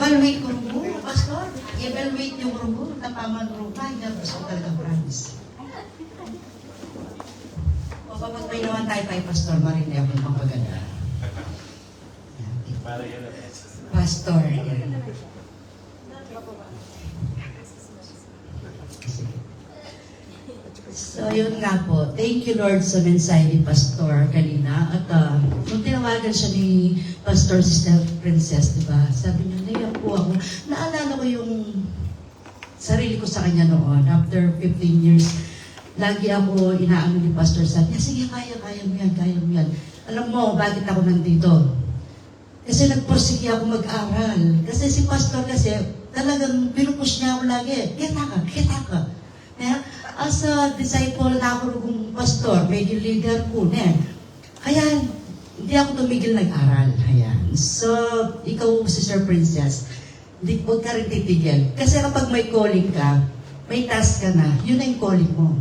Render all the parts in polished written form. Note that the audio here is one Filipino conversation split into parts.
Evaluate ko rumo, pastor. Evaluate yung rumo, tapaman rumo. Hindi ako gusto talaga, promise. O kapag may naman tayo kay pastor, marinig ako ng pagpaganda. Para yan na. Pastor. So, yun nga po. Thank you, Lord, sa mensahe ni Pastor kanina. At nung tinawagan siya ni Pastor Sister Princess, di ba? Sabi niya, naiyak po ako. Naalala ko yung sarili ko sa kanya noon. After 15 years, lagi ako inaano ni Pastor. Sabi niya, sige, kaya mo yan, kaya mo yan. Alam mo, bakit ako nandito? Kasi nagpursige ako mag-aral. Kasi si Pastor kasi, talagang pinupush niya ako lagi. Kita ka. As a disciple na ako ng pastor, medyo leader ko na. Kaya, hindi ako tumigil nag-aral. Ayan. So, ikaw, Sister Princess, huwag ka rin titigil. Kasi kapag may calling ka, may task ka na, yun na yung calling mo.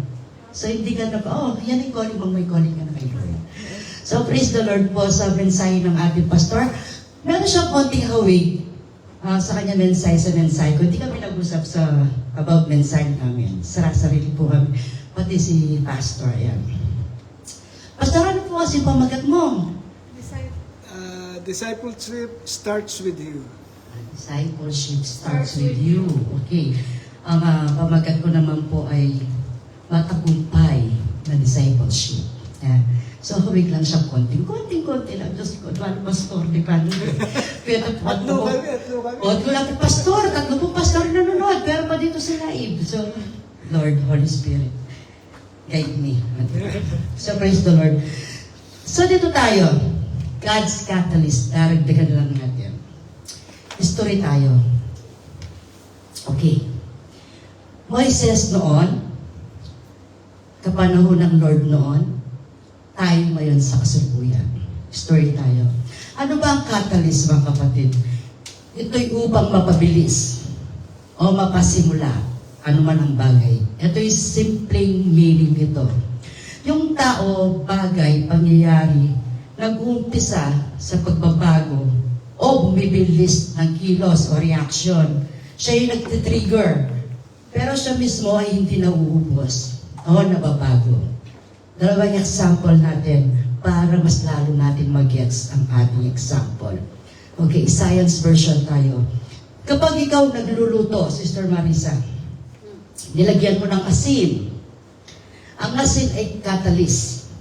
So, hindi ka na yan yung calling mo, may calling ka na kay Lord. So, praise the Lord po sa mensahe ng ating pastor. Meron siyang konting hawig sa kanya mensahe sa mensahe ko. Hindi kami nag-usap about mensahe namin. Sarili po kami. Pati si pastor, ayan. Pastor, ano po kasi pamagat mo? Discipleship starts with you. Discipleship starts with you. Okay. Ang pamagat ko naman po ay matagumpay na discipleship. Yeah. So, huwag lang siya konting lang. Diyos ko, ano pastor, di ba? Tatlo kami. Pastor, tatlo po pastor nanonood, pero pa dito sa live. So, Lord, Holy Spirit, guide me. So, praise the Lord. So, dito tayo. God's catalyst. Daragdagan lang natin. History tayo. Okay. Moises noon, kapanahon ng Lord noon, tayo ngayon sa kasalukuyan. Story tayo. Ano ba ang catalyst, mga kapatid? Ito'y upang mapabilis o mapasimula ano man ang bagay. Ito'y simpleng meaning nito. Yung tao, bagay, pangyayari, nag-uumpisa sa pagbabago o bumibilis ng kilos o reaction. Siya yung nagtitrigger. Pero siya mismo ay hindi nauubos o nababago. Dalawang example natin para mas lalo natin mag-gets ang ating example. Okay, science version tayo. Kapag ikaw nagluluto, Sister Marisa, nilagyan mo ng asin. Ang asin ay catalyst.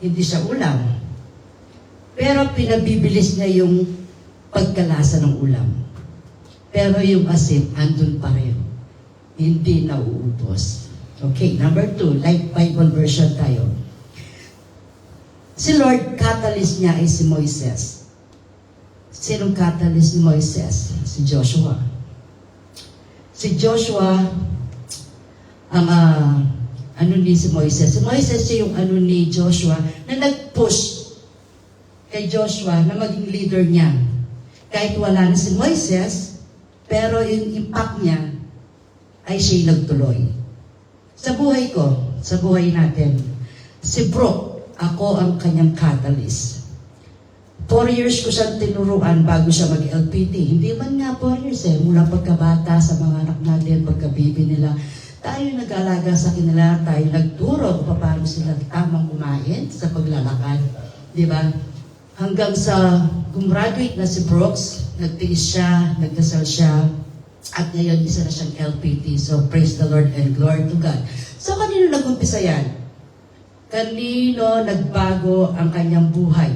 Hindi siya ulam. Pero pinabibilis niya yung pagkalasa ng ulam. Pero yung asin, andun pa rin. Hindi nauubos. Okay, number 2, like Bible version tayo. Si Lord, catalyst niya ay si Moises. Sinong catalyst ni Moises? Si Joshua. Si Joshua, ang ano ni si Moises? Si Moises siya yung ano ni Joshua na nag-push kay Joshua na maging leader niya. Kahit wala na si Moises, pero yung impact niya ay siya nagtuloy. Sa buhay ko, sa buhay natin, si Brooke, ako ang kanyang catalyst. 4 years ko siyang tinuruan bago siya mag-LPT. Hindi man nga 4 years mula pagkabata sa mga anak natin, pagkabibi nila, tayo nag-alaga sa kanila, tayo nagturo kung paano sila tamang kumain sa paglalakad. Di ba? Hanggang sa gumraduate na si Brooks, nagtiis siya, nagdasal siya, at ngayon, isa na siyang LPT. So, praise the Lord and glory to God. So, kanino nag-umpisa yan? Kanino nagbago ang kanyang buhay?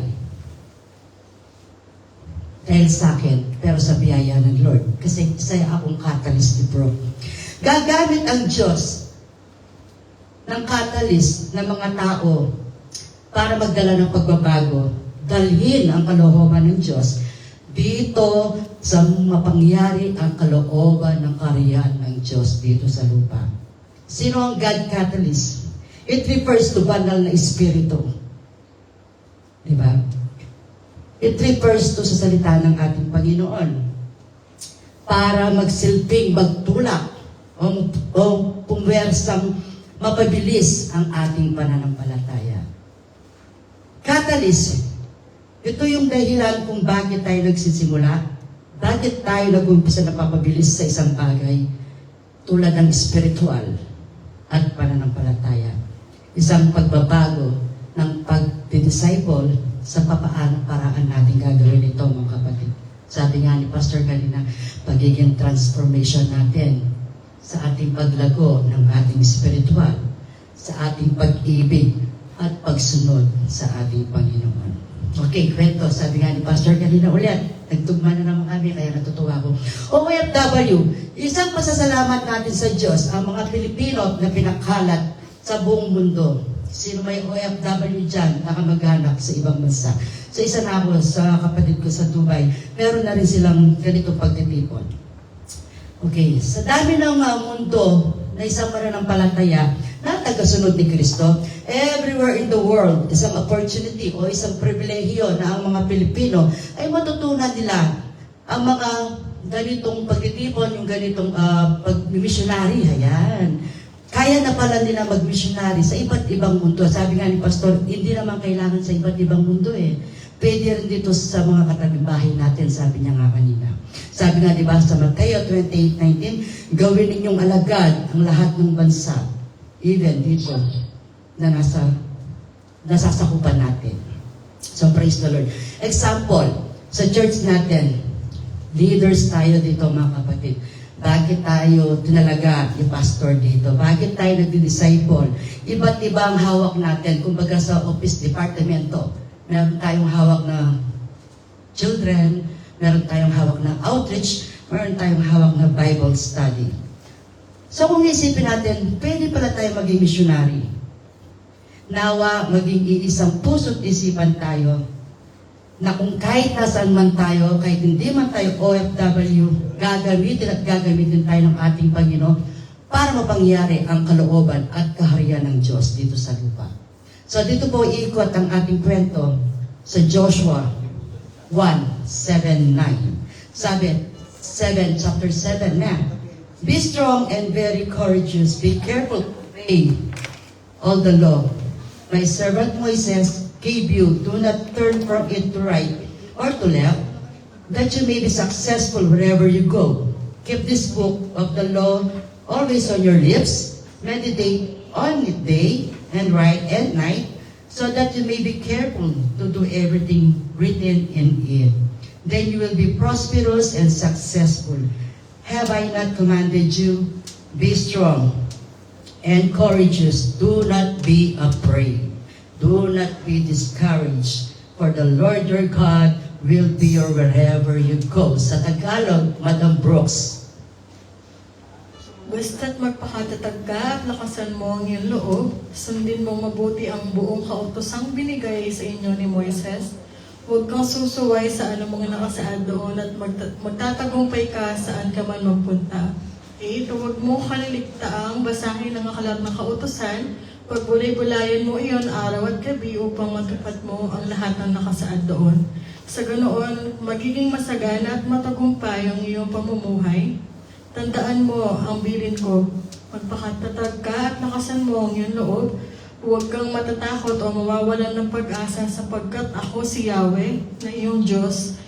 Dahil sa akin, pero sa biyaya ng Lord. Kasi isa akong catalyst ni Bro. Gagamit ang Diyos ng catalyst ng mga tao para magdala ng pagbabago. Dalhin ang kalooban ng Diyos dito sa mapangyari ang kalooban ng kaharian ng Diyos dito sa lupa. Sino ang God catalyst? It refers to banal na espiritu. Diba? It refers to sa salita ng ating Panginoon para magsilbing magtulak o pumwersang mapabilis ang ating pananampalataya. Catalyst. Ito yung dahilan kung bakit tayo nagsisimula. Bakit tayo nag-umpisa na papabilis sa isang bagay tulad ng spiritual at pananampalataya? Isang pagbabago ng pag-disciple sa papaanong paraan natin gagawin ito, mga kapatid. Sabi nga ni Pastor kanina, pagiging transformation natin sa ating paglago ng ating spiritual, sa ating pag-ibig at pagsunod sa ating Panginoon. Okay, kwento. Sabi nga ni Pastor kanina ulit, nagtugma na naman kami, kaya natutuwa ko. OFW, isang pasasalamat natin sa Diyos, ang mga Pilipino na pinakalat sa buong mundo. Sino may OFW dyan, nakamag-anak sa ibang bansa. So isa na ako sa kapatid ko sa Dubai, meron na rin silang ganito pagtitipon. Okay, sa dami ng mundo na isang mananampalataya na tagasunod ni Kristo, everywhere in the world, isang opportunity o isang pribilehiyo na ang mga Pilipino ay matutunan nila ang mga ganitong pagtitipon, yung ganitong pag-missionary. Ayan. Kaya na pala nila mag-missionary sa iba't ibang mundo. Sabi nga ni Pastor, hindi naman kailangan sa iba't ibang mundo eh. Pwede rin dito sa mga katabing bahay natin, sabi niya nga kanina. Sabi nga diba sa Mateo 28:19, gawin ninyong alagad ang lahat ng bansa, even dito, na nasasakupan natin. So praise the Lord. Example, sa church natin, leaders tayo dito mga kapatid. Bakit tayo tinalaga yung pastor dito? Bakit tayo nagdi-disciple? Iba't iba ang hawak natin. Kumbaga sa office departamento, meron tayong hawak na children, meron tayong hawak na outreach, meron tayong hawak na Bible study. So kung isipin natin, pwede pala tayo maging missionary. Nawa, maging iisang puso't isipan tayo na kung kahit nasaan man tayo, kahit hindi man tayo OFW, gagamitin tayo ng ating Panginoon para mapangyari ang kalooban at kaharian ng Diyos dito sa lupa. So dito po iikot ang ating kwento sa Joshua 1:7-9. Sabi, chapter 7 na, be strong and very courageous, be careful to obey all the law. My servant Moises gave you, do not turn from it to right or to left, that you may be successful wherever you go. Keep this book of the law always on your lips, meditate on it day and night and night, so that you may be careful to do everything written in it. Then you will be prosperous and successful. Have I not commanded you? Be strong and courageous. Do not be afraid. Do not be discouraged, for the Lord your God will be your wherever you go. Sa Tagalog, Madam Brooks. Basta't magpakatatag ka at lakasan mo ang iyong loob, sundin mong mabuti ang buong kautosang binigay sa inyo ni Moises. Huwag kang susuway sa anumang nakasaad doon at magtatagumpay ka saan ka man magpunta. Huwag mo kaliligtaang basahin ang aklat ng kautosan, pagbulay-bulayan mo iyon araw at gabi upang matupad mo ang lahat ng nakasaad doon. Sa ganoon, magiging masagana at matagumpay ang iyong pamumuhay. Tandaan mo ang bilin ko, magpakatatag ka at lakasan mo ang iyong loob. Huwag kang matatakot o mawawalan ng pag-asa sapagkat ako si Yahweh na iyong Diyos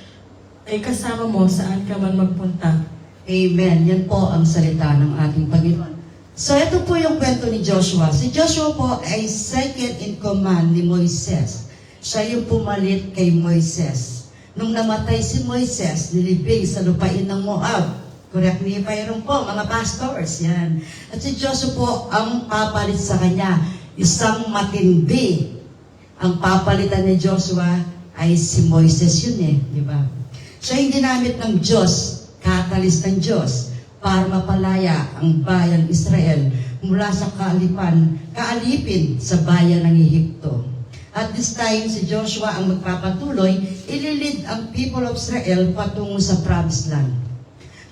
ay kasama mo saan ka man magpunta. Amen. Yan po ang salita ng ating Panginoon. So ito po yung kwento ni Joshua. Si Joshua po ay second in command ni Moises. Siya yung pumalit kay Moises. Nung namatay si Moises, nilibing sa lupain ng Moab. Correct me if I'm wrong po, mga pastors. Yan. At si Joshua po ang papalit sa kanya. Isang matindi. Ang papalitan ni Joshua ay si Moises yun eh. Di ba? Siya yung ginamit ng Diyos, katalis ng Diyos, para mapalaya ang bayan Israel mula sa kaalipin sa bayan ng Ehipto. At this time, si Joshua ang magpapatuloy, ililid ang people of Israel patungo sa promised land.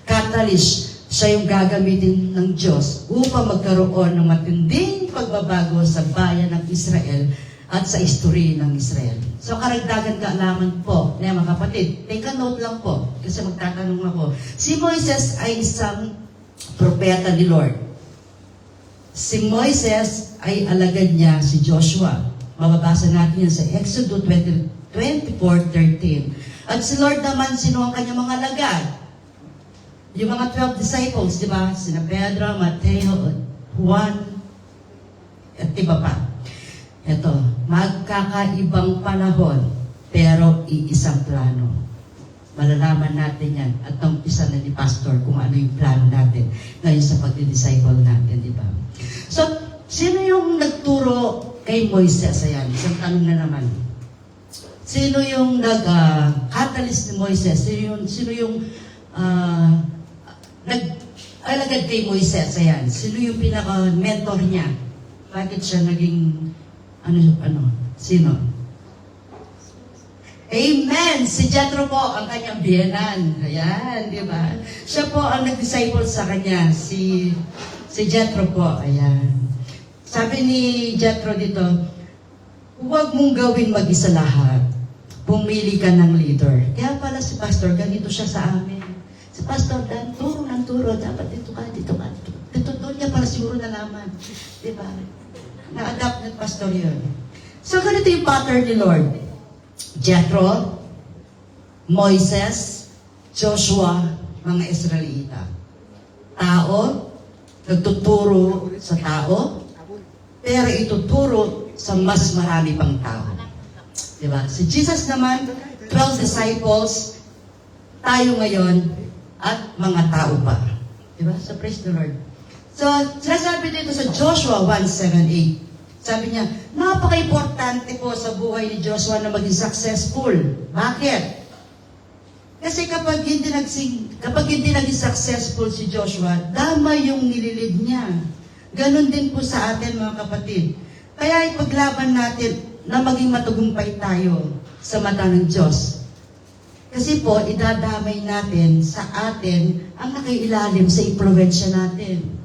Catalyst, siya yung gagamitin ng Diyos upang magkaroon ng matinding pagbabago sa bayan ng Israel at sa istorya ng Israel. So karagdagan kaalaman po, mga kapatid, take a note lang po, kasi magtatanong ako. Si Moises ay isang propeta ni Lord. Si Moises ay alagad niya si Joshua. Mababasa natin yan sa Exodus 24:13. At si Lord naman, sino ang kanyang mga alagad? Yung mga 12 disciples, di ba? Sina Pedro, Mateo, Juan, at iba pa. Ito, magkakaibang panahon, pero iisang plano. Malalaman natin yan at umpisa na ni Pastor kung ano yung plano natin ngayon sa pagdi-disciple natin, di ba? So, sino yung nagturo kay Moises? Ayan, isang tanong na naman. Sino yung nag-catalyst ni Moises? Sino yung nag-alagad kay Moises? Ayan, sino yung pinaka-mentor niya? Bakit siya naging, sino? Amen! Si Jethro po, ang kanyang biyenan. Ayan, di ba? Siya po ang nag-disciple sa kanya. Si Jethro po, ayan. Sabi ni Jethro dito, huwag mong gawin mag-isa lahat. Pumili ka ng leader. Kaya pala si Pastor, ganito siya sa amin. Si Pastor Dan, turo ng turo. Dapat dito ka. Dito doon niya para siguro nalaman. Di ba? Na-adapt ng Pastor yun. So, ganito yung pattern ni Lord. Jethro, Moises, Joshua, mga Israelita. Tao, nagtuturo sa tao, pero ituturo sa mas marami pang tao. Diba? Si Jesus naman, 12 disciples, tayo ngayon, at mga tao pa. Diba? So praise the Lord. So, sinasabi dito sa Joshua 1:7-8, sabi niya, napaka-importante po sa buhay ni Joshua na maging successful. Bakit? Kasi kapag hindi naging successful si Joshua, damay yung nililid niya. Ganon din po sa atin, mga kapatid. Kaya ipaglaban natin na maging matagumpay tayo sa mata ng Diyos. Kasi po, idadamay natin sa atin ang nakailalim sa impluwensya natin.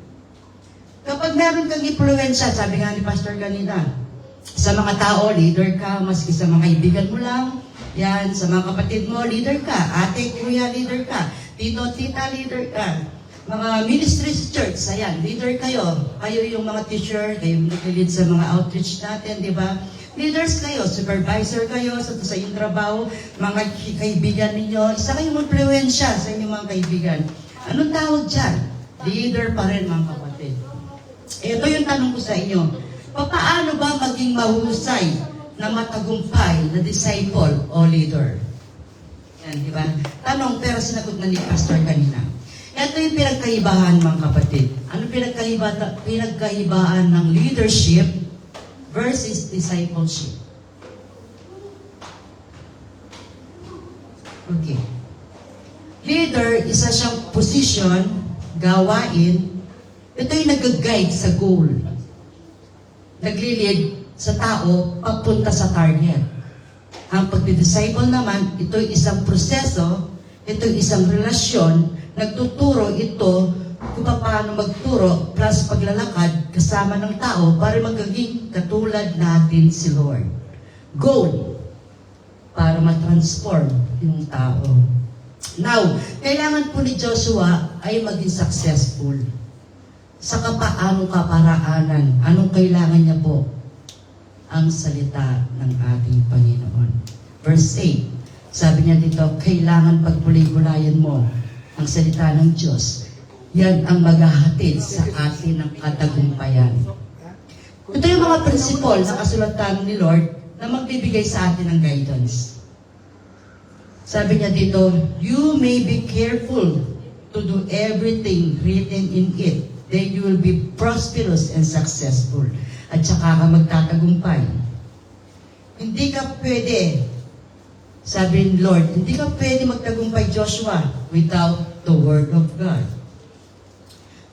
Kapag meron kang impluwensya, sabi nga ni Pastor kanina, sa mga tao, leader ka, maski sa mga kaibigan mo lang, yan, sa mga kapatid mo, leader ka, ate, kuya, leader ka, tito, tita, leader ka, mga ministries church, ayan, leader kayo, kayo yung mga teacher, kayo yung nag-lead sa mga outreach natin, di ba? Leaders kayo, supervisor kayo sa inyong trabaho, mga kaibigan ninyo, isa kayong impluwensya sa inyong mga kaibigan. Anong tawag dyan? Leader pa rin, mga kapatid. Ito yung tanong ko sa inyo. Paano ba maging mahusay na matagumpay na disciple o leader? Yan, di ba? Tanong, pero sinagot na ni Pastor kanina. Ito yung pinagkaibahan, mga kapatid. Ano pinagkaibahan ng leadership versus discipleship? Okay. Leader, isa siyang position, gawain. Ito yung nag-guide sa goal. Nagli-lead sa tao papunta sa target. Ang pagdi-disciple naman, ito yung isang proseso, ito yung isang relasyon, nagtuturo ito kung paano magturo plus paglalakad kasama ng tao para magiging katulad natin si Lord. Goal, para ma-transform yung tao. Now, kailangan po ni Joshua ay maging successful. Sa paanong kaparaanan, anong kailangan niya po? Ang salita ng ating Panginoon. Verse 8, sabi niya dito, kailangan pagpulay-gulayan mo ang salita ng Diyos. Yan ang maghahatid sa atin ng katagumpayan. Ito yung mga prinsipal na kasulatan ni Lord na magbibigay sa atin ng guidance. Sabi niya dito, you may be careful to do everything written in it. Then you will be prosperous and successful. At saka ka magtatagumpay. Hindi ka pwede, sabi ni Lord, hindi ka pwede magtagumpay, Joshua, without the Word of God.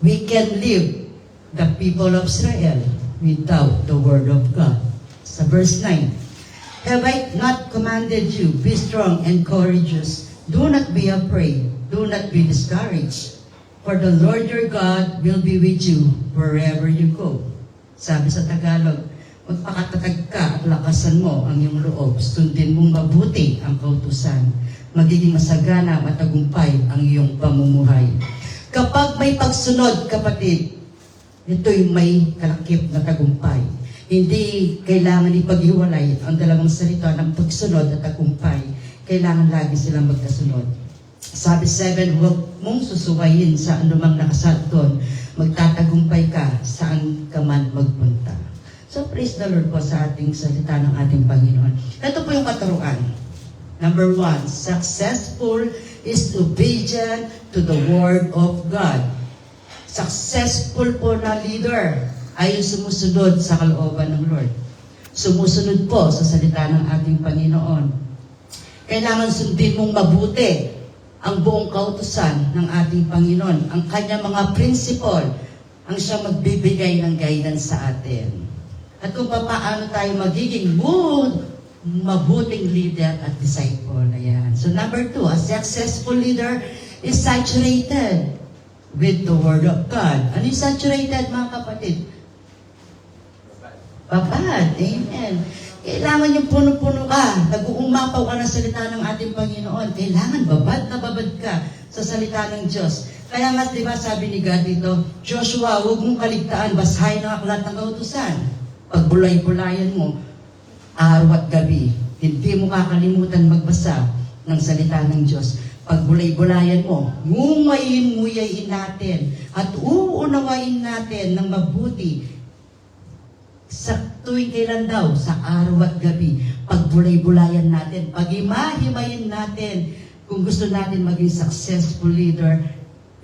We can live the people of Israel without the Word of God. Sa verse 9, have I not commanded you, be strong and courageous. Do not be afraid. Do not be discouraged. For the Lord your God will be with you wherever you go. Sabi sa Tagalog, magpakatatag ka at lakasan mo ang iyong loob. Sundin mong mabuti ang kautusan. Magiging masagana at matagumpay ang iyong pamumuhay. Kapag may pagsunod, kapatid, ito'y may kalakip na tagumpay. Hindi kailangan ipaghiwalay ang dalawang salita ng pagsunod at tagumpay. kailangan lagi silang magkasunod. Sabi 7, huwag mong susuwayin sa anumang nakasad doon. Magtatagumpay ka saan ka man magpunta. So praise the Lord po sa ating salita ng ating Panginoon. Ito po yung katuruan. Number 1, successful is obedient to the Word of God. Successful po na leader ay yung sumusunod sa kalooban ng Lord. Sumusunod po sa salita ng ating Panginoon. Kailangan sundin mong mabuti ang buong kautusan ng ating Panginoon, ang kanyang mga principle, ang siya magbibigay ng guidance sa atin. At kung paano tayo magiging mabuting leader at disciple. Ayan. So number 2, a successful leader is saturated with the Word of God. Ano yung saturated, mga kapatid? Babad. Amen. Kailangan yung puno-puno ka. Nag-uumapaw ka ng salita ng ating Panginoon. Kailangan babad na babad ka sa salita ng Diyos. Kaya nga, di ba, sabi ni God dito, Joshua, huwag mong kaligtaan, basahin ang aklat ng kautusan. Pagbulay-bulayan mo, araw at gabi, hindi mo kakalimutan magbasa ng salita ng Diyos. Pagbulay-bulayan mo, ngumayin-nguyayin natin at uunawain natin ng mabuti sa tuwing kailan daw, sa araw at gabi, pagbulay-bulayan natin, pag-imahimayin natin. Kung gusto natin maging successful leader,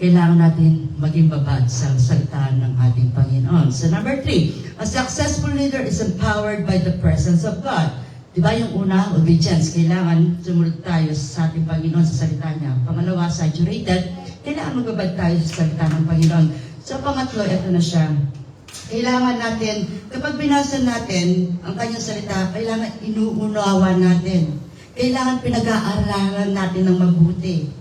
kailangan natin maging babad sa salita ng ating Panginoon. So number 3, a successful leader is empowered by the presence of God. Diba yung una, obedience, kailangan sumunod tayo sa ating Panginoon sa salita niya. Pangalawa, saturated, kailangan magbabad tayo sa salita ng Panginoon. So pangatlo, ito na siya. Kailangan natin, kapag binasa natin ang kanyang salita, kailangan inuunawa natin. Kailangan pinag-aaralan natin ng mabuti.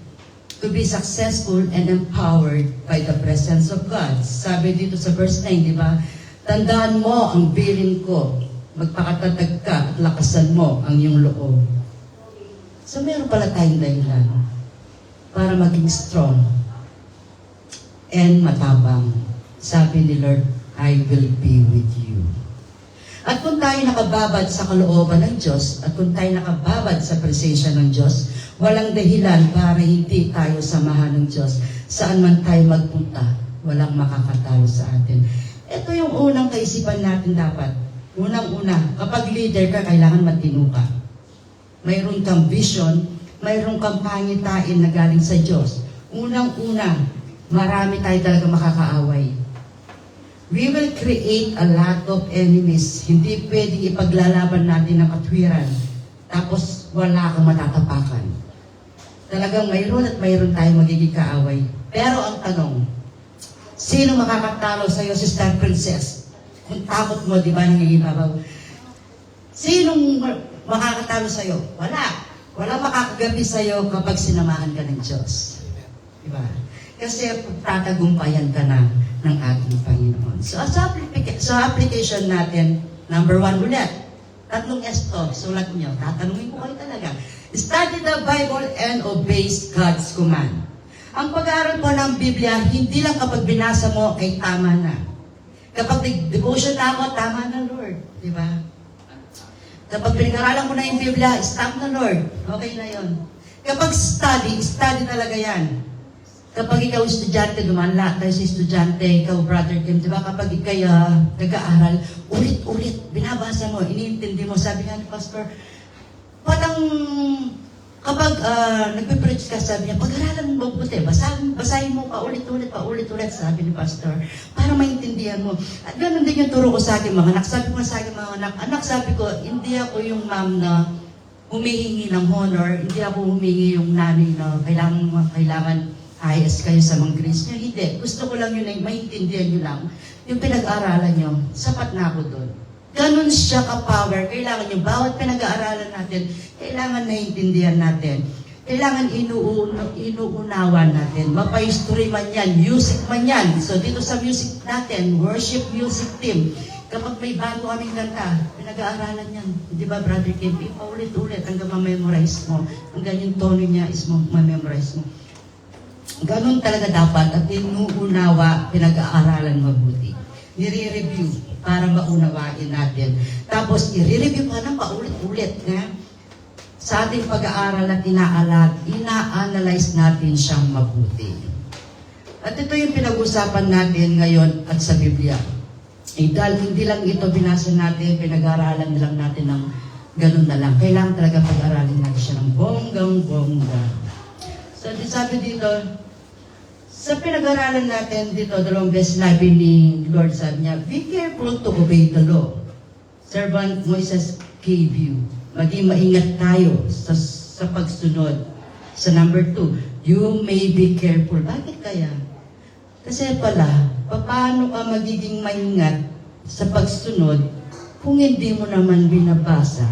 To be successful and empowered by the presence of God. Sabi dito sa verse 9, di ba? Tandaan mo ang bilin ko, magpakatatag ka at lakasan mo ang iyong loob. So meron pala tayong dahilan para maging strong and matabang. Sabi ni Lord, I will be with you. At kung tayo nakababad sa kalooban ng Diyos, at kung tayo nakababad sa presensya ng Diyos, walang dahilan para hindi tayo samahan ng Diyos. Saan man tayo magpunta, walang makakatalo sa atin. Ito yung unang kaisipan natin dapat. Unang-una, kapag leader ka, kailangan matino ka. Mayroon kang vision, mayroon kang pangitain na galing sa Diyos. Unang-una, marami tayo talaga makakaaway. We will create a lot of enemies. Hindi pwedeng ipaglalaban natin ang katwiran. Tapos wala kang matatapakan. Talagang mayroon at mayroon tayong magiging kaaway. Pero ang tanong, sino makakatalo sa'yo, Sister Princess? Kung takot mo, di ba, nangigibabaw? Sinong makakatalo sa'yo? Wala. Wala makakagabi sa'yo kapag sinamahan ka ng Diyos. Di ba? Kasi tatagumpayan ka na ng ating Panginoon. So, sa application natin, number 1 ulit. 3 S to. Sulat nyo. Tatanungin ko kayo talaga. Study the Bible and obeys God's command. Ang pag-aaral po ng Biblia, hindi lang kapag binasa mo, ay tama na. Kapag devotion na ako, tama na, Lord. Di ba? Kapag pinag-aralan ko na yung Biblia, stop na, Lord. Okay na yon. Kapag study talaga yan. Kapag ikaw estudyante, dumaan lahat tayo sa estudyante, ikaw, Brother Kim, di ba? Kapag ikaw nag-aaral, ulit-ulit, binabasa mo, iniintindi mo. Sabi nga ni Pastor, patang kapag nagpe-preach ka, sabi niya, pag-aralan mo mabuti, basahin mo paulit-ulit, sabi ni Pastor, para maintindihan mo. At ganoon din yung turo ko sa aking mga anak. Sabi ko sa aking mga anak, sabi ko, hindi ako yung mom na humihingi ng honor, hindi ako humingi yung nanay na kailangan ayos kayo sa mga grades nyo. Hindi. Gusto ko lang yun ay maintindihan nyo lang. Yung pinag-aaralan nyo, sapat na ako doon. Ganun siya ka-power. Kailangan yung bawat pinag-aaralan natin, kailangan naiintindihan natin. Kailangan inuunawa natin. Mapa-history man yan, music man yan. So dito sa music natin, worship music team, kapag may bago kaming kanta, pinag-aaralan yan. Di ba, Brother Kim? Paulit-ulit hanggang ma-memorize mo. Hanggang yung tono niya is ma-memorize mo. Ganun talaga dapat at inuunawa, pinag-aaralan mabuti. Nire-review para maunawain natin. Tapos, i-review ka na paulit-ulit. sa ating pag-aaral at ina-analyze natin siyang mabuti. At ito yung pinag-usapan natin ngayon at sa Biblia. Dahil hindi lang ito binasa natin, pinag-aaralan lang natin ng ganun na lang. Kailangan talaga pag-aralin natin siya ng bonggang-bongga. So, sabi dito, sa pinag-aralan natin dito, 2 beses sinabi ni Lord, sabi niya, be careful to obey the law. Servant Moises gave you. Maging maingat tayo sa pagsunod. Sa number 2, you may be careful. Bakit kaya? Kasi pala, paano ka magiging maingat sa pagsunod kung hindi mo naman binabasa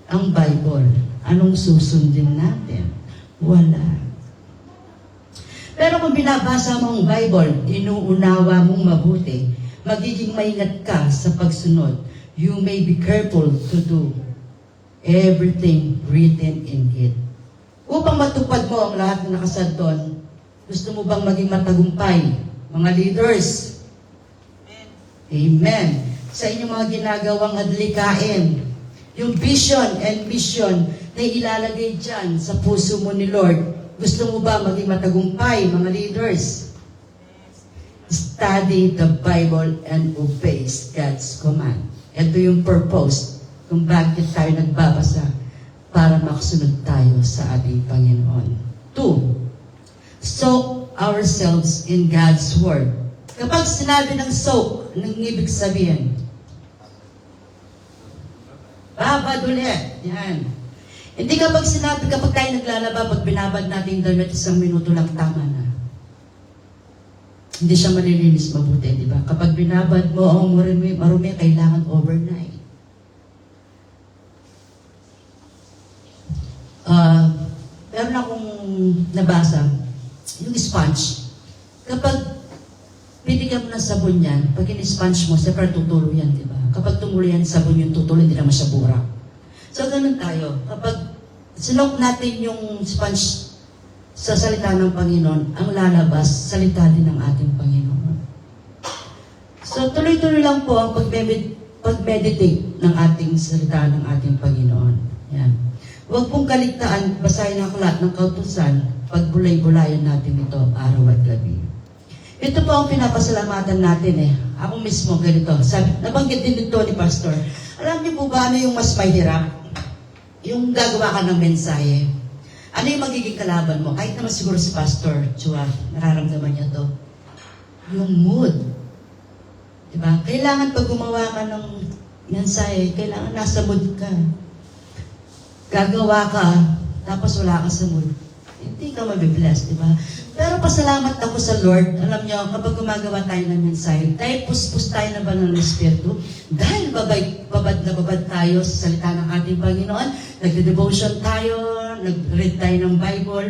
ang Bible? Anong susundin natin? Wala. Pero kung binabasa mo ang Bible, inuunawa mong mabuti, magiging maingat ka sa pagsunod. You may be careful to do everything written in it. Upang matupad mo ang lahat na nakasad doon, gusto mo bang maging matagumpay, mga leaders? Amen. Sa inyong mga ginagawang adlikain, yung vision and mission na ilalagay dyan sa puso mo ni Lord, gusto mo ba maging matagumpay, mga leaders? Study the Bible and obey God's command. Ito yung purpose kung bakit tayo nagbabasa para makasunod tayo sa ating Panginoon. 2, soak ourselves in God's Word. Kapag sinabi ng soak, anong ibig sabihin? Babad ulit. Yan. Hindi kapag tayo naglalaba, pag binabad natin damit, 1 minuto lang tama na. Hindi siya malilinis mabuti, di ba? Kapag binabad mo ang marumi, kailangan overnight. Meron akong nabasa, yung sponge. Kapag binigyan mo ng sabon yan, pag in-sponge mo, siyempre tutulo yan, di ba? Kapag tumulo yan sabon yung tutulo, hindi naman siya burak. So, ganun tayo. Kapag sinok natin yung sponge sa salita ng Panginoon, ang lalabas, salita din ng ating Panginoon. So, tuloy-tuloy lang po ang pag-meditate ng ating salita ng ating Panginoon. Yan. Huwag pong kaligtaan, basahin ang aklat ng kautusan, pagbulay-bulayan natin ito araw at gabi. Ito po ang pinapasalamatan natin Ako mismo ganito. Nabanggit din dito ni Pastor. Alam niyo po ba ano yung mas mahirap? Yung gagawa ka ng mensahe. Ano yung magiging kalaban mo? Kahit naman siguro si Pastor Chua, nararamdaman niya to. Yung mood. Diba? Kailangan pag gumawa ka ng mensahe, kailangan nasa mood ka. Gagawa ka, tapos wala ka sa mood. Hindi ka mabibless, diba? Pero pasalamat ako sa Lord. Alam niyo, kapag gumagawa tayo ng mensahe, dahil puspos tayo na banal ng Espiritu, dahil babad na babad tayo sa salita ng ating Panginoon, nagde-devotion tayo, nag-read tayo ng Bible,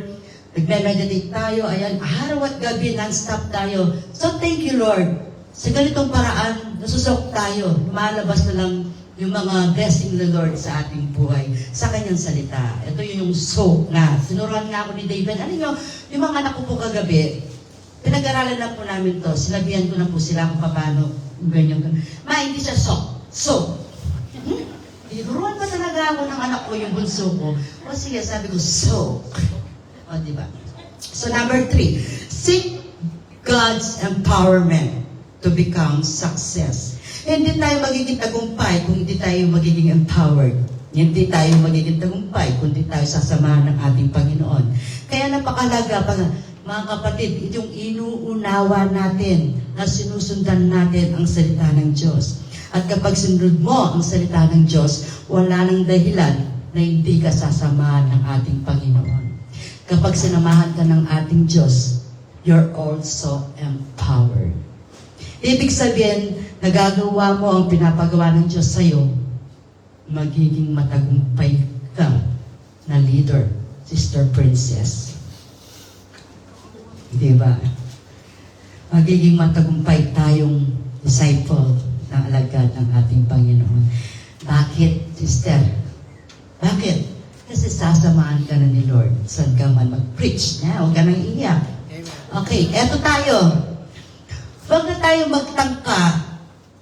nagme-meditate tayo, ayan, araw at gabi, non-stop tayo. So thank you, Lord. Sa ganitong paraan, nasusok tayo, lumalabas na lang yung mga blessing ng Lord sa ating buhay, sa kanyang salita. Ito yung soak na. Sinuruan nga ako ni David. Ano nyo, yung mga anak ko po kagabi, pinag-aralan na po namin to. Sinabihan ko na po sila kung paano. Ganyan. Hindi siya soak. Soak. Tinuruan pa talaga ako ng anak ko, yung bunso ko. O sige, sabi ko, soak. O, diba? So, number 3, seek God's empowerment to become success. Hindi tayo magiging tagumpay kung hindi tayo magiging empowered. Hindi tayo magiging tagumpay kung hindi tayo sasamahan ng ating Panginoon. Kaya napakalaga pa mga kapatid, itong inuunawa natin na sinusundan natin ang salita ng Diyos. At kapag sinunod mo ang salita ng Diyos, wala nang dahilan na hindi ka sasamahan ng ating Panginoon. Kapag sinamahan ka ng ating Diyos, you're also empowered. Ibig sabihin, nagagawa mo ang pinapagawa ng Diyos sa'yo, magiging matagumpay ka na leader, Sister Princess. Diba? Magiging matagumpay tayong disciple ng alagad ng ating Panginoon. Bakit, sister? Bakit? Kasi sasamahan ka na ni Lord. Saan ka man mag-preach na, huwag ka nang iiyak. Okay, eto tayo. Huwag na tayo magtangka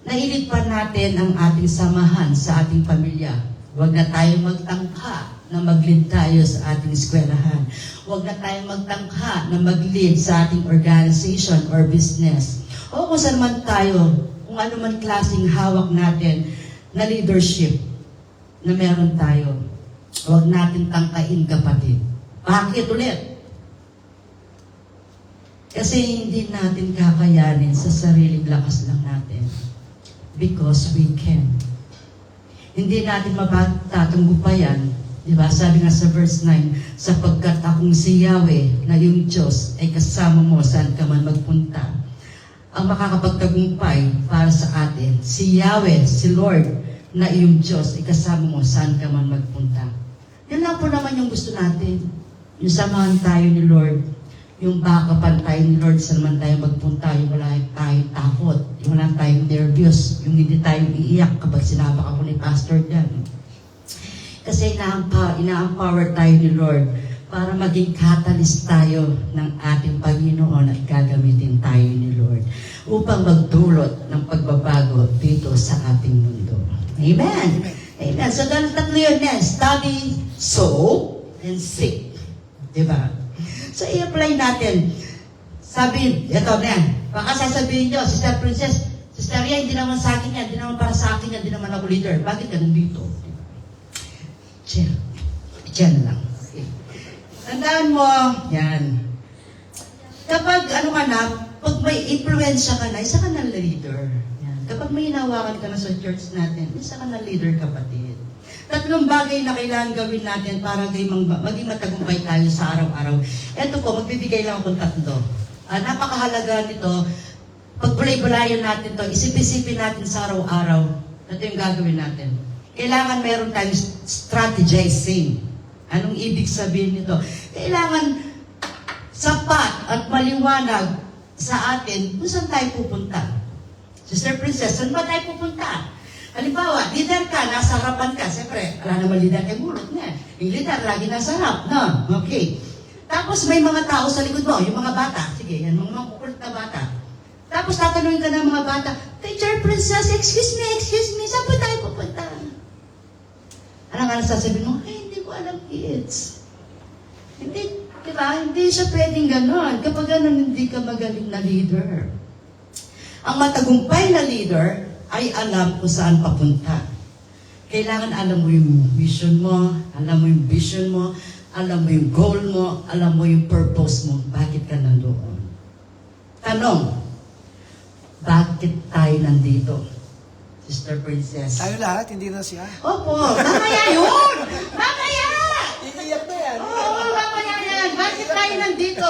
na ilitpan natin ang ating samahan sa ating pamilya. Huwag na tayo magtangka na mag-lead tayo sa ating eskwelahan. Huwag na tayong magtangka na mag-lead sa ating organization or business. O kung saan man tayo, kung ano man klaseng hawak natin na leadership na meron tayo. Huwag natin tangkain, kapatid. Bakit ulit? Kasi hindi natin kakayanin sa sariling lakas lang natin. Because we can. Hindi natin matatanggupayan, di ba? Sabi nga sa verse 9, sapagkat akong si Yahweh na yung Diyos ay kasama mo saan ka man magpunta. Ang makakapagtagumpay para sa atin, si Yahweh, si Lord, na iyong Diyos ay kasama mo saan ka man magpunta. Yan lang po naman yung gusto natin. Yung samahan tayo ni Lord, yung bakapan tayo ni Lord saan man tayo magpunta, yung wala tayong takot, yung wala tayong nervous, yung hindi tayo iiyak kapag sinabak ako ni Pastor dyan. Kasi ina-empower tayo ni Lord para maging catalyst tayo ng ating Panginoon at gagamitin tayo ni Lord upang magdulot ng pagbabago dito sa ating mundo. Amen! Amen. So, tatlo yun yan. Study, sow, and seek. Diba? So, i-apply natin. Sabi, ito na yan. Baka sasabihin nyo, Sister Princess, Sister Ria, hindi naman sa akin yan, hindi naman para sa akin yan, hindi naman ako leader. Bakit ka nandito? Diyan lang. Okay. Tandaan mo, yan. Kapag ano ka na, pag may influensya ka na, isa ka na leader. Yan. Kapag may hinawakan ka na sa church natin, isa ka na leader, kapatid. Tatlong bagay na kailangan gawin natin para maging matagumpay tayo sa araw-araw. Ito po, magbibigay lang akong tatlo. Napakahalaga nito. Pag bulay-bulayan natin to, isip-isipin natin sa araw-araw. Ito yung gagawin natin. Kailangan meron tayong strategizing. Anong ibig sabihin nito? Kailangan sapat at maliwanag sa atin kung saan tayo pupunta. Sister Princess, saan ba tayo pupunta? Halimbawa, leader ka, nasa harapan ka. Siyempre, wala naman leader kay mulot na. Yung leader, lagi nasa harap. No? Okay. Tapos may mga tao sa likod mo, yung mga bata. Sige, yan, mga kukulit na bata. Tapos tatanungin ka ng mga bata, Teacher Princess, excuse me, saan ba tayo pupunta? Ano nga nasasabihin mo? Ay, hindi ko alam, kids. Hindi, di ba? Hindi siya pwedeng ganon. Kapag ganon, hindi ka magaling na leader. Ang matagumpay na leader ay alam kung saan papunta. Kailangan alam mo yung vision mo, alam mo yung vision mo, alam mo yung goal mo, alam mo yung purpose mo, bakit ka nandoon. Tanong, bakit tayo nandito? Sister Princess. Tayo lahat, hindi na siya. Opo, mamaya yun! Mamaya! Iiyak na yan. Oo, mamaya yan. Bakit tayo nandito?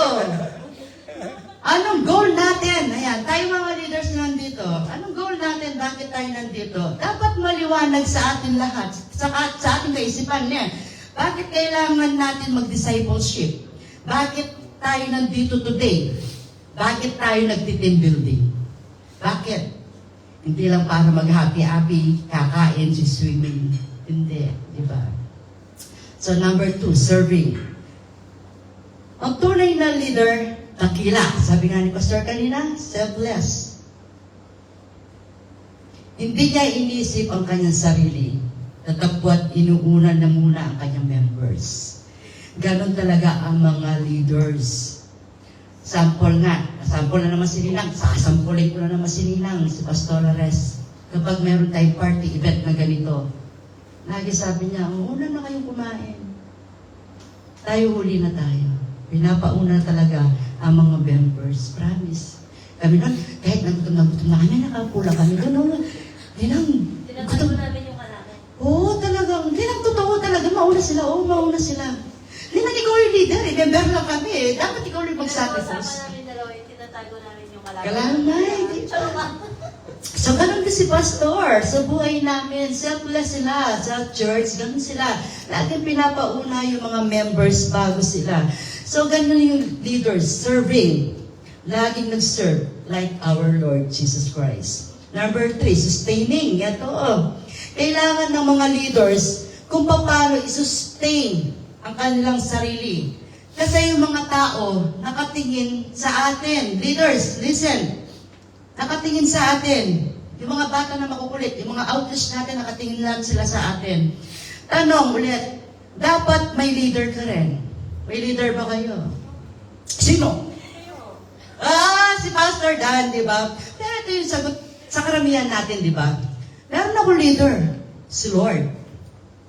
Anong goal natin? Ayan, tayo mga leaders nandito. Anong goal natin? Bakit tayo nandito? Dapat maliwanag sa atin lahat, sa ating kaisipan niya. Bakit kailangan natin mag-discipleship? Bakit tayo nandito today? Bakit tayo nagti-team building? Bakit? Hindi lang para mag-happy-happy, kakain, swimming. Hindi, di ba? So number 2, serving. Ang tunay na leader, dakila. Sabi nga ni Pastor kanina, selfless. Hindi niya inisip ang kanyang sarili. Tatapwat inuuna na muna ang kanyang members. Ganon talaga ang mga leaders. Sample nga. Sample na naman si Ninang. Sasampulin ko na naman si Ninang, si Pastor Ares. Kapag meron tayong party event na ganito, lagi sabi niya, una na kayong kumain. Tayo huli na tayo. Pinapauna talaga ang mga members. Promise. Kami nun, kahit nagutom na kami, nakapula kami. Gano'n. Ninang, Tinatago namin yung kalaman. Oo, talagang. Ninang, totoo talaga. Mauna sila. Oo, mauna sila. Ninang, ikaw yung leader. Remember lang kami. Dapat ikaw yung Kasama mag-sacrifice. namin dalawa yung tinatago namin yung kalaman. Kalamay, di ba? So, ganun din si Pastor. Sa buhay namin, selfless sila. Sa church, ganun sila. Laging pinapauna yung mga members bago sila. So, ganun yung leaders, serving. Laging nag-serve like our Lord Jesus Christ. Number 3, sustaining. Ito, kailangan ng mga leaders kung paano i-sustain ang kanilang sarili. Kasi yung mga tao nakatingin sa atin. Leaders, listen. Nakatingin sa atin. Yung mga bata na makukulit, yung mga outreach natin, nakatingin lang sila sa atin. Tanong ulit, dapat may leader ka rin. May leader ba kayo? Sino? Si Pastor Dan, di ba? Pero ito yung sagot sa karamihan natin, di ba? Meron akong leader, si Lord.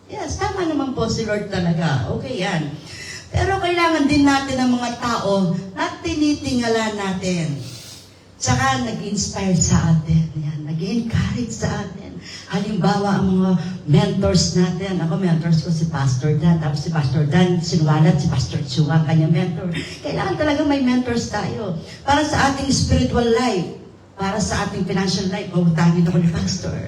Yes, tama naman po si Lord talaga. Okay yan. Pero kailangan din natin ng mga tao na tinitingala natin. Tsaka nag-inspire sa atin. Yan, nag-encourage sa atin. Halimbawa, ang mga mentors natin. Ako, mentors ko si Pastor Dan. Tapos si Pastor Dan, sinuwalat si Pastor Chua, kanya mentor. Kailangan talaga may mentors tayo. Para sa ating spiritual life. Para sa ating financial life. Pagutangin ako ni Pastor.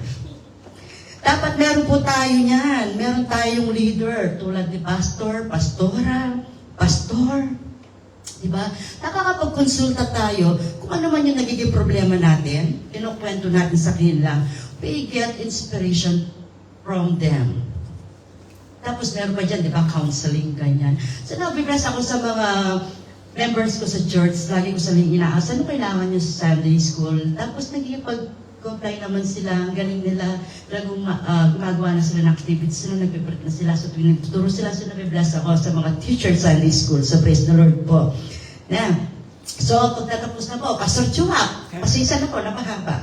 Dapat meron po tayo niyan. Meron tayong leader. Tulad ni Pastor, Pastora, Pastor. Diba? Nakakapag-consulta tayo kung ano man yung nagiging problema natin. Kinukwento natin sa kanila. We get inspiration from them. Tapos meron pa dyan, di ba, counseling, ganyan. So nabibless ako sa mga members ko sa church. Lagi ko sabihin, inaasa, ano kailangan nyo sa Sunday school? Tapos nagigipag-comply naman sila, ang galing nila, gumagawa na sila ng activities, sila nagpiprint na sila. So tuwing nagtuturo sila, so nabibless ako sa mga teacher Sunday school. So praise the Lord po. So pagtatapos na po, Pastor Chua, pasisa na po, napahaba.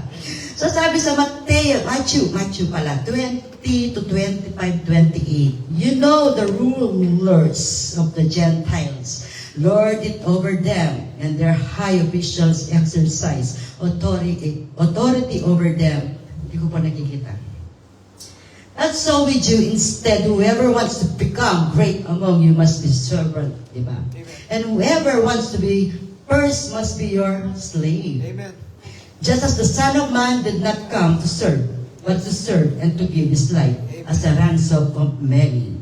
So sabi sa Matthew pala, 20 to 25, 28. You know the rulers of the Gentiles. Lord it over them, and their high officials exercise authority over them. Hindi ko pa nakikita. That's so with you. Instead, whoever wants to become great among you must be servant. Diba? And whoever wants to be first must be your slave. Amen. Just as the Son of Man did not come to serve, but to serve and to give His life as a ransom of many.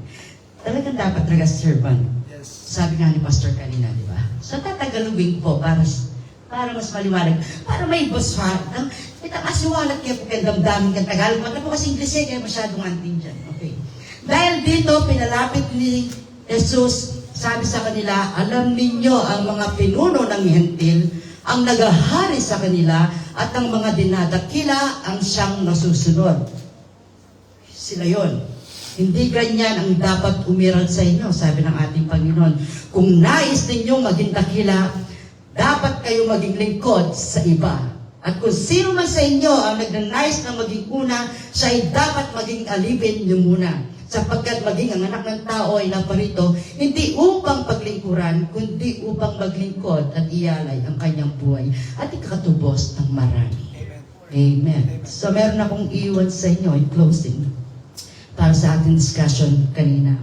Talagang dapat talaga servant. Yes. Sabi nga ni Pastor kanina, di ba? So tatagalugin po para mas maliwanag. Para may buswat. Kita kasiwalat kaya po kaya damdamin kang Tagalog. Mata po kasi English kaya masyadong anting dyan. Okay. Dahil dito, pinalapit ni Jesus, sabi sa kanila, alam ninyo ang mga pinuno ng hentil, ang nagahari sa kanila, at ang mga dinadakila ang siyang nasusunod. Sila yon. Hindi ganyan ang dapat umiral sa inyo, sabi ng ating Panginoon. Kung nais ninyong maging dakila, dapat kayo maging lingkod sa iba. At kung sino man sa inyo ang nagnanais na maging una, siya ay dapat maging alipin niyo muna. Sapagkat maging ang anak ng tao ay naparito, hindi upang paglingkuran, kundi upang maglingkod at iyalay ang kanyang buhay at ikatubos ng marami. Amen. So meron akong iwan sa inyo in closing para sa ating discussion kanina.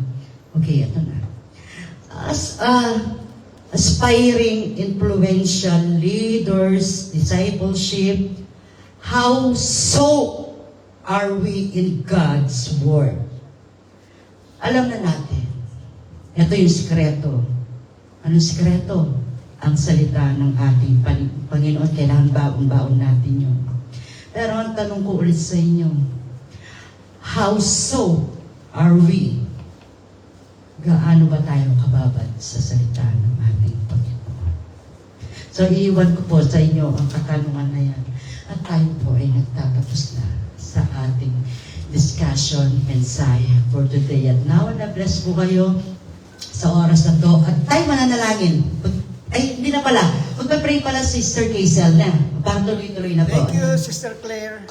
Okay, ito na. As aspiring, influential leaders, discipleship, how so are we in God's Word? Alam na natin. Ito yung sikreto. Anong sikreto? Ang salita ng ating Panginoon. Kailangan baon-baon natin yun. Pero ang tanong ko ulit sa inyo, how so are we? Gaano ba tayo kababad sa salita ng ating Panginoon? So, iiwan ko po sa inyo ang katanungan na yan. At tayo po ay nagtatapos na sa ating discussion, mensahe for today. At now, na-bless po kayo sa oras na to. At tayo mananalangin. Ay, hindi na pala. Magpa-pray pala si Sister Kaisel na. Parang tuloy-tuloy na po. Thank you, Sister Claire.